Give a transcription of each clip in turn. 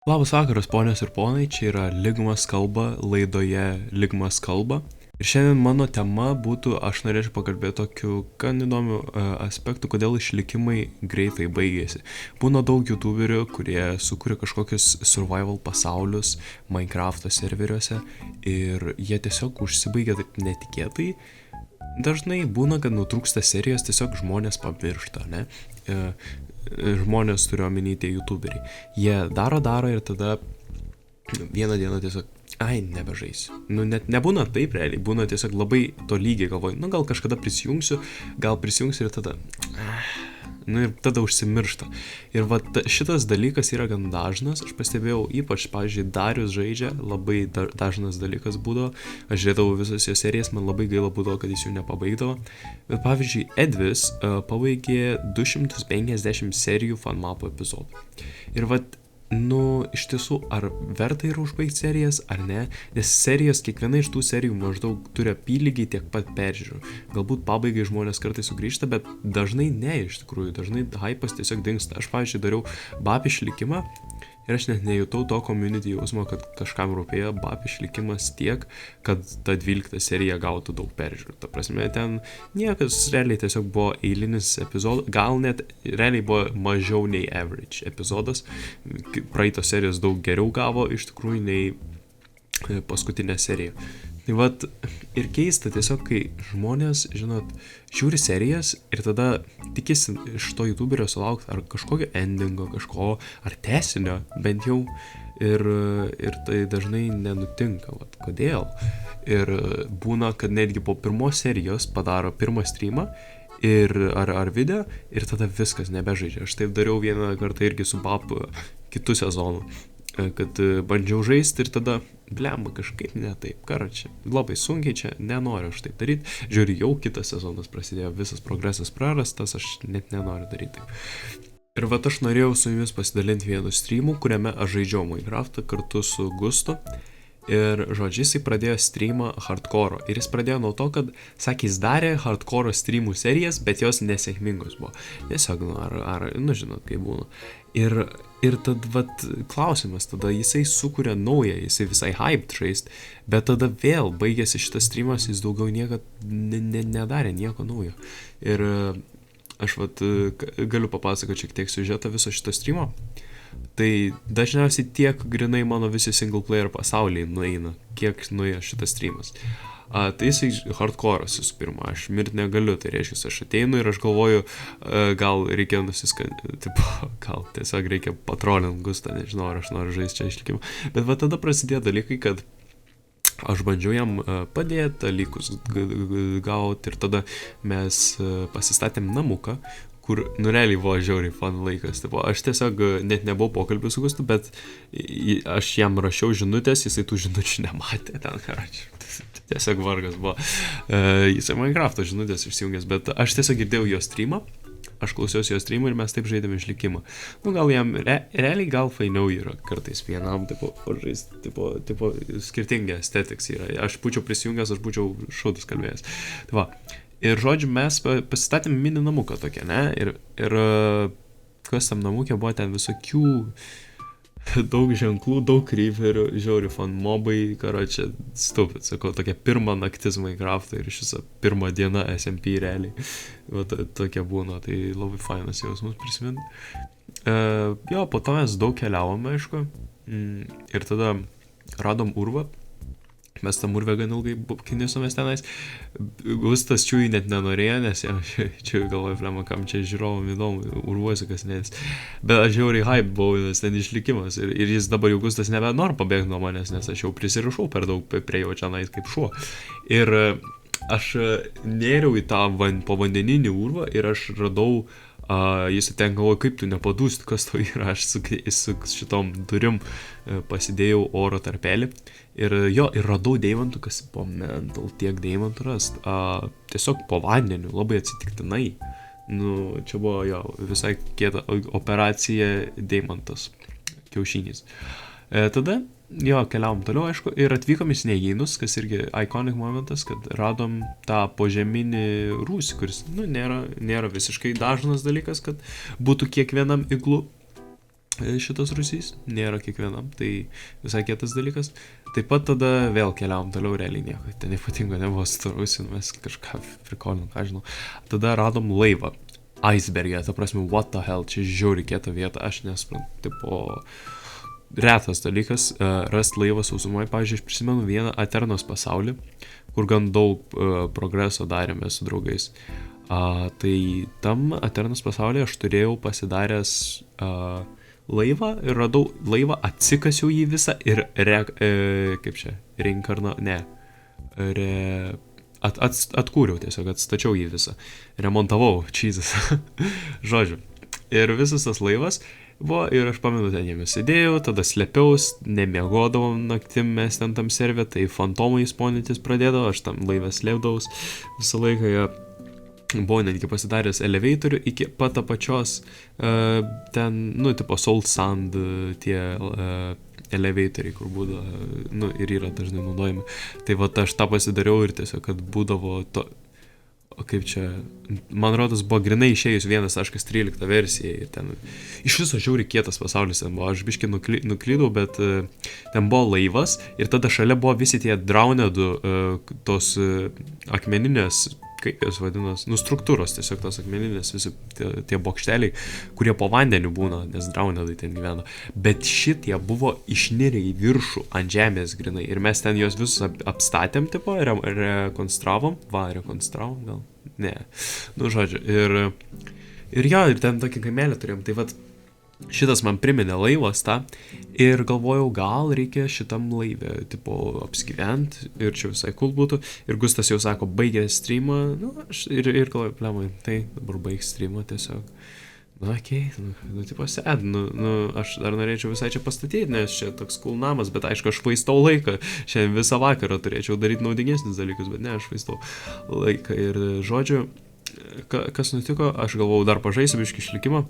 Labas vakaras, ponios ir ponai, čia yra Ligmas kalba, laidoje Ligmas kalba. Ir šiandien mano tema būtų, aš norėčiau pakalbėti tokiu gan įdomiu aspektu, kodėl išlikimai greitai baigėsi. Būna daug youtuberių, kurie sukuria kažkokius survival pasaulius Minecraft serveriuose ir jie tiesiog užsibaigia taip netikėtai. Dažnai būna, kad nutrūksta serijos, tiesiog žmonės pamiršta, ne? Žmonės turiu omeny tie youtuberiai. Jie daro ir tada vieną dieną tiesiog, nebežaisiu. Net nebūna taip realiai, būna tiesiog labai tolygiai galvoju, gal kažkada prisijungsiu ir tada, ir tada užsimiršta. Ir šitas dalykas yra gan dažnas, aš pastebėjau, ypač, pavyzdžiui, Darius žaidžia, labai dažnas dalykas būdavo, aš žiūrėdavau visas jo serijas, man labai gaila būdavo, kad jis jų nepabaigdavo. Bet pavyzdžiui, Edvis pabaigė 250 serijų FunMap epizodų. Ir iš tiesų, ar verta yra užbaigti serijas, ar ne, nes serijos, kiekviena iš tų serijų maždaug turi apylygiai tiek pat peržiūrų. Galbūt pabaigai žmonės kartais sugrįžta, bet dažnai ne, iš tikrųjų, dažnai hypas tiesiog dingsta. Aš, pavyzdžiui, dariau BAP išlikimą ir aš net nejutau to community jausmo, kad kažkam rūpėjo BAP išlikimas tiek, kad ta 12 serija gautų daug peržiūrų. Ta prasme, ten niekas realiai tiesiog buvo eilinis epizodas, gal net realiai buvo mažiau nei average epizodas. Praeitos serijos daug geriau gavo iš tikrųjų nei paskutinė serija. Tai ir keista tiesiog, kai žmonės, žiūri serijas ir tada tikisi iš to youtuberio sulaukti ar kažkokio endingo, ar tęsinio bent jau, ir tai dažnai nenutinka, kodėl. Ir būna, kad netgi po pirmos serijos padaro pirmą streamą ar video ir tada viskas nebežaidžia. Aš taip dariau vieną kartą irgi su BAP kitų sezonų, kad bandžiau žaisti ir tada blemba kažkaip ne taip, čia labai sunkiai, čia nenoriu aš taip daryti. Žiūri, jau kitas sezonas prasidėjo, visas progresas prarastas, aš net nenoriu daryti taip. Ir aš norėjau su jumis pasidalinti vienu streamu, kuriame aš žaidžiau Minecraftą kartu su Gustu. Ir žodžiu, jisai pradėjo streamą hardcore. Ir jis pradėjo nuo to, kad, sakė, jis darė hardcore streamų serijas, bet jos nesėkmingos buvo. Tiesiog, žinot, kaip būna. Ir tad, klausimas, tada jisai sukuria naują, jisai visai hyped žaist, bet tada vėl baigėsi šitas streamas, jis daugiau niekad nedarė nieko naujo. Ir aš galiu papasakoti šiek tiek siužetą viso šito streamo. Tai dažniausiai tiek grinai mano visi single player pasauliai nueina, kiek nuėjo šitas streamas. Tai jisai hardcore'as visų pirma, aš mirt negaliu, tai reiškia, aš ateinu ir aš galvoju, gal reikia gal tiesiog reikia patrolint Gustą, nežinau, ar aš noriu žaisti čia išlikimą. Bet tada prasidėjo dalykai, kad aš bandžiau jam padėti dalykus gauti ir tada mes pasistatėm namuką, kur, realiai buvo žiauriai fun laikas. Aš tiesiog net nebuvau pokalbių su Gustu, bet aš jam rašiau žinutės, jisai tų žinučių nematė ten, tiesiog vargas buvo. Jisai Minecraft'o žinutės išsijungęs, bet aš tiesiog girdėjau jo streamą, aš klausiausi jo streamą ir mes taip žaidėme išlikimą. Gal jam realiai gal fainiau yra kartais vienam, žaisti, skirtingi estetiks yra. Aš būčiau prisijungęs, aš būčiau šaudas kalbėjęs. Ir žodžiu, mes pasistatėm mini namuką tokią, ne? Ir kas tam namukė buvo ten visokių daug ženklų, daug creeperių, žiauri fun mobai, čia stupid, sakau, tokia pirma naktis Minecraft'o ir šisa pirma diena SMP realiai. Tokia būna, tai labai fainas jausmas prisiminti. Po to mes daug keliavome, aišku, ir tada radom urvą. Mes tam urvę gan ilgai kinisomės tenais. Gustas čiūjį net nenorėjo, nes čiūjį galvoja, flema, kam čia žiūrovom įdomu, urvuosi kas nes. Bet aš žiauriai hype buvau, nes ten išlikimas. Ir jis dabar jau Gustas nebenori pabėgti nuo manęs, nes aš jau prisirišau per daug prie jo čionais kaip šuo. Ir aš nėriau į tą povandeninį urvą ir aš radau, jis ten galvoja, kaip tu nepadūsti, kas to yra. Aš su šitom durim pasidėjau oro tarpelį. Ir radau deimantų, kas po mental tiek deimantų rast. Tiesiog po vandeniu, labai atsitiktinai. Čia buvo visai kieta operacija deimantas, kiaušinys. Tada keliavom toliau, aišku, ir atvykom į Sniegynus, kas irgi iconic momentas, kad radom tą požeminį rūsį, kuris, nėra visiškai dažnas dalykas, kad būtų kiekvienam iglu. šitas rūsys, nėra kiekvienam, tai visai kietas dalykas. Taip pat tada vėl keliavom toliau, realiai nieko, ten ypatingo nebuvo su to Rusiu, mes kažką prikolinom, ką žinau. Tada radom laivą, icebergę, ta prasme, what the hell, čia žiauriai kieta vieta, aš nesuprantu, tipo, retas dalykas, rasti laivą sausumoje, pavyzdžiui, aš prisimenu vieną Aternos pasaulį, kur gan daug progreso darėme su draugais. Tai tam Aternos pasaulyje aš turėjau pasidaręs laivą ir radau laivą, atsikasiau jį visą ir atkūriau tiesiog, atstačiau jį visą, remontavau, Jesus, žodžiu. Ir visas tas laivas buvo ir aš pamenu, ten jame sėdėjau, tada slėpiaus, nemiegodavom naktim, mes ten tam servė, tai fantomai spawnintis pradėdavo, aš tam laivę slėpdavaus visą laiką, ja. Buvau netgi pasidaręs elevatorių iki pat apačios, ten, tipo Soul Sand, tie elevatoriai, kur būdavo, ir yra dažnai naudojami. Tai aš tą pasidariau ir tiesiog, kad būdavo to, kaip čia, man rodos, buvo grinai išėjus 1.13 versija ir ten, iš viso žiauriai kietas pasaulis ten buvo, aš biškai nuklydau, bet ten buvo laivas ir tada šalia buvo visi tie draunedų, tos akmeninės, kaip jos vadinos, struktūros, tiesiog tos akmeninės, visi tie bokšteliai, kurie po vandeniu būna, nes draunedai ten gyveno. Bet šitie buvo išnirę į viršų ant žemės grinai ir mes ten juos visus apstatėm, tipo, rekonstravom gal, ne, žodžiu, ir ten tokį kaimelį turėjom, tai šitas man priminė laivas tą ir galvojau, gal reikia šitam laivę, tipo, apsigyvent ir čia visai cool būtų. Ir Gustas jau sako, baigė streamą, ir galvoju, plemai, tai dabar baig streamą tiesiog. Tipo, sėd, aš dar norėčiau visai čia pastatyti, nes čia toks cool namas, bet aišku, aš švaistau laiką, šiandien visą vakarą turėčiau daryti naudingesnis dalykus, bet ne, aš švaistau laiką ir žodžiu. Kas nutiko, aš galvojau, dar pažaisiu biškį išlikimą,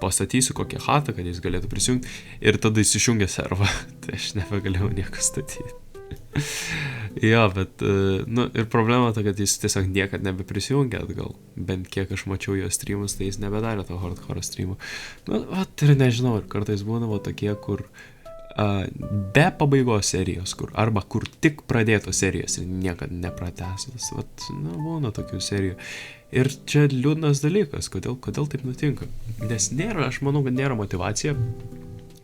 pastatysiu kokią chatą, kad jis galėtų prisijungti ir tada jis išjungė servą, tai aš nebegalėjau nieko statyti. Jo, bet, ir problema ta, kad jis tiesiog niekad nebeprisijungė atgal, bent kiek aš mačiau jo streamus, tai jis nebedarė to hardcore streamų. Ir nežinau, ir kartais būdavo tokie, kur be pabaigos serijos, arba kur tik pradėtos serijos ir niekad nepratęstas, būna tokių serijų. Ir čia liūdnas dalykas, kodėl taip nutinka. Nes nėra, aš manau, kad nėra motyvacija,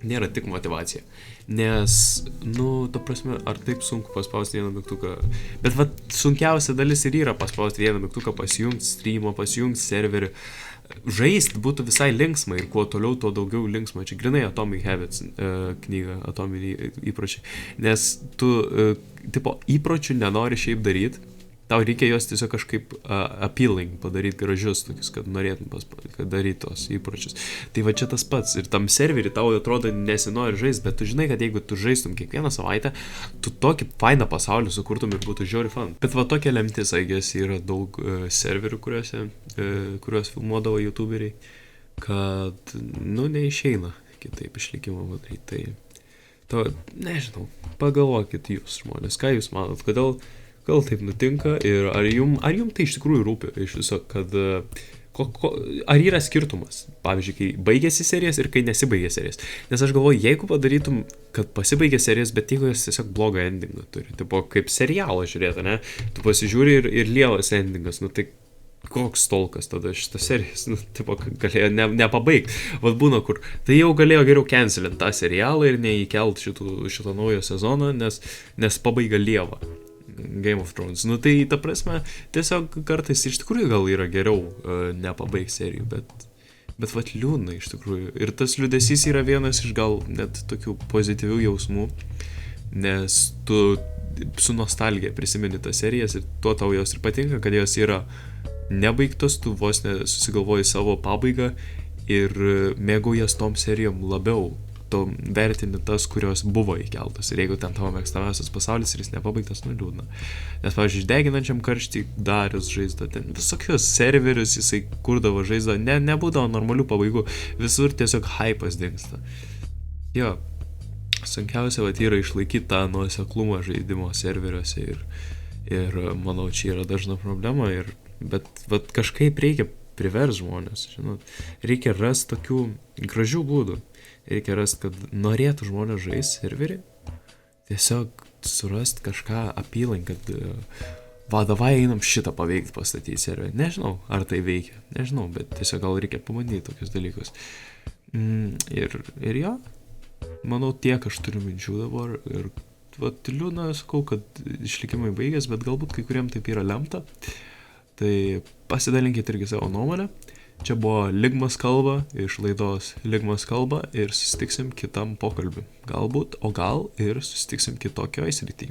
nėra tik motyvacija. Nes, ta prasme, ar taip sunku paspausti vieną mygtuką. Bet sunkiausia dalis ir yra paspausti vieną mygtuką, pasijungti streamą, pasijungti serverį. Žaist būtų visai linksma ir kuo toliau, tuo daugiau linksma. Čia grinai Atomic Habits knyga, atominiai įpročiai. Nes tu, įpročių nenori šiaip daryti. Tau reikia juos tiesiog kažkaip appealing padaryti gražius, tokius, kad norėtum daryti tos įpročius. Tai čia tas pats. Ir tam serverį tau atrodo nesinori žaisti, bet tu žinai, kad jeigu tu žaistum kiekvieną savaitę, tu tokį fainą pasaulį sukurtum ir būtų žiauri fun. Bet tokia lemtis, aigės, yra daug serverių, kuriuos filmuodavo youtuberiai, kad, neišeina kitaip išlikimo padaryti. Tai, nežinau, pagalvokit jūs, žmonės, ką jūs manot, kodėl taip nutinka ir ar jum tai iš tikrųjų rūpi iš viso, kad ar yra skirtumas, pavyzdžiui, kai baigėsi serijas ir kai nesibaigė serijas. Nes aš galvoju, jeigu padarytum, kad pasibaigė serijas, bet jeigu jos tiesiog blogą endingą turi, tipo kaip serialą žiūrėti, ne? Tu pasižiūri ir lievas endingas, tai koks tolkas tada šitas serijas, tipo galėjo nepabaigti. Būna kur, tai jau galėjo geriau cancelint tą serialą ir neįkelt šito naujo sezono, nes pabaiga lieva. Game of Thrones. Tai ta prasme, tiesiog kartais iš tikrųjų gal yra geriau nepabaigti serijų, bet liūdna iš tikrųjų. Ir tas liūdesys yra vienas iš gal net tokių pozityvių jausmų, nes tu su nostalgija prisimeni tas serijas ir tuo tau jos ir patinka, kad jos yra nebaigtos, tu vos nesusigalvoji savo pabaigą ir mėgaujas tom serijom labiau. Tu vertini tas, kurios buvo įkeltos. Ir jeigu ten tavo mėgstamiausias pasaulis ir jis nepabaigtas, liūdna. Nes, pavyzdžiui, deginančiam karštį Darius žaisdavo, ten visokius serverius jisai kurdavo žaisdavo, nebūdavo normalių pabaigų, visur tiesiog hypas dingsta. Jo, sunkiausia yra išlaikyti tą nuoseklumą žaidimo serveriuose ir manau, čia yra dažna problema, bet kažkaip reikia privers žmonės, žinot, reikia rasti tokių gražių būdų. reikia rasti, kad norėtų žmonės žaisti serverį, tiesiog surasti kažką apylank, kad va, davai einam šitą paveikti pastatyti serverį. Nežinau, ar tai veikia, nežinau, bet tiesiog gal reikia pabandyti tokius dalykus. Ir jo, manau tiek aš turiu minčių dabar ir vat liūdna, sakau, kad išlikimai baigės, bet galbūt kai kuriem taip yra lemta. Tai pasidalinkit irgi savo nuomonę. Čia buvo Ligmas kalba iš laidos Ligmas kalba ir susitiksim kitam pokalbiui. Galbūt, o gal ir susitiksim kitokioj srity.